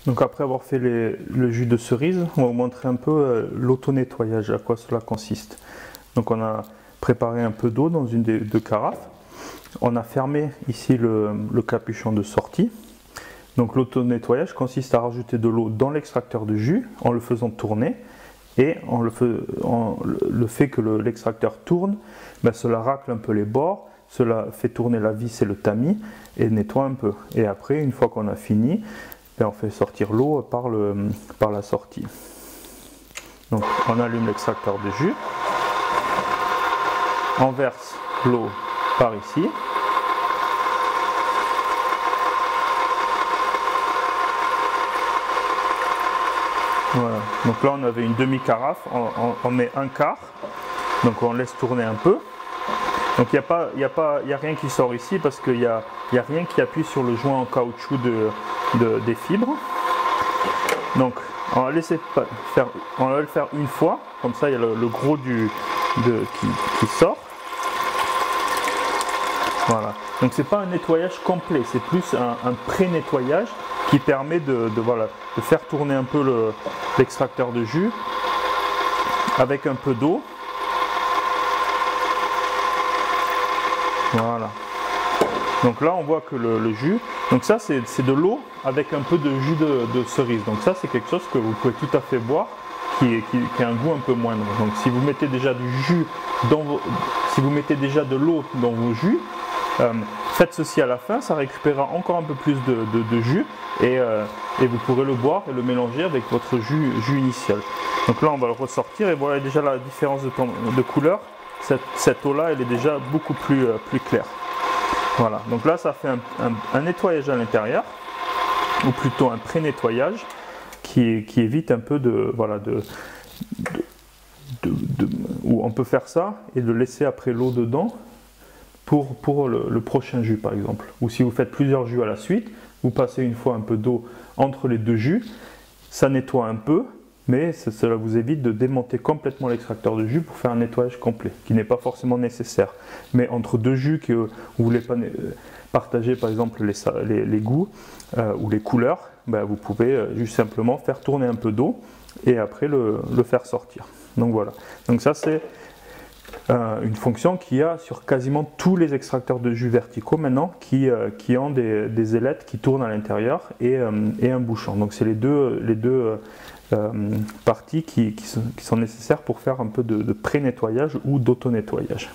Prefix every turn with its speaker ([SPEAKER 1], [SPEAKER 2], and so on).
[SPEAKER 1] Donc après avoir fait le jus de cerise, on va vous montrer un peu l'auto-nettoyage, à quoi cela consiste. Donc on a préparé un peu d'eau dans une des deux carafes. On a fermé ici le capuchon de sortie. Donc l'auto-nettoyage consiste à rajouter de l'eau dans l'extracteur de jus en le faisant tourner. Et le fait que l'extracteur tourne, cela racle un peu les bords, cela fait tourner la vis et le tamis et nettoie un peu. Et après, une fois qu'on a fini, on fait sortir l'eau par la sortie. Donc on allume l'extracteur de jus, on verse l'eau par ici. Voilà. Donc là on avait une demi-carafe, on met un quart, donc on laisse tourner un peu. Donc il n'y a rien qui sort ici parce qu'il n'y a rien qui appuie sur le joint en caoutchouc des fibres. Donc on va le faire une fois, comme ça il y a le gros qui sort. Voilà. Donc c'est pas un nettoyage complet, c'est plus un pré-nettoyage qui permet de faire tourner un peu l'extracteur de jus avec un peu d'eau. Voilà. Donc là on voit que le jus, donc ça c'est de l'eau avec un peu de jus de cerise. Donc ça c'est quelque chose que vous pouvez tout à fait boire qui a un goût un peu moindre. Donc si vous mettez déjà du jus si vous mettez déjà de l'eau dans vos jus, faites ceci à la fin, ça récupérera encore un peu plus de jus et vous pourrez le boire et le mélanger avec votre jus initial. Donc là on va le ressortir et voilà déjà la différence de couleur. Cette eau là elle est déjà beaucoup plus claire. Voilà, donc là ça fait un nettoyage à l'intérieur, ou plutôt un pré-nettoyage qui évite un peu où on peut faire ça et de laisser après l'eau dedans pour le prochain jus par exemple. Ou si vous faites plusieurs jus à la suite, vous passez une fois un peu d'eau entre les deux jus, ça nettoie un peu, mais cela vous évite de démonter complètement l'extracteur de jus pour faire un nettoyage complet, qui n'est pas forcément nécessaire. Mais entre deux jus que vous ne voulez pas partager par exemple les goûts ou les couleurs, vous pouvez juste simplement faire tourner un peu d'eau et après le faire sortir. Donc voilà, donc ça c'est une fonction qu'il y a sur quasiment tous les extracteurs de jus verticaux maintenant qui ont des ailettes qui tournent à l'intérieur et un bouchon. Donc c'est les deux parties qui sont nécessaires pour faire un peu de pré-nettoyage ou d'auto-nettoyage.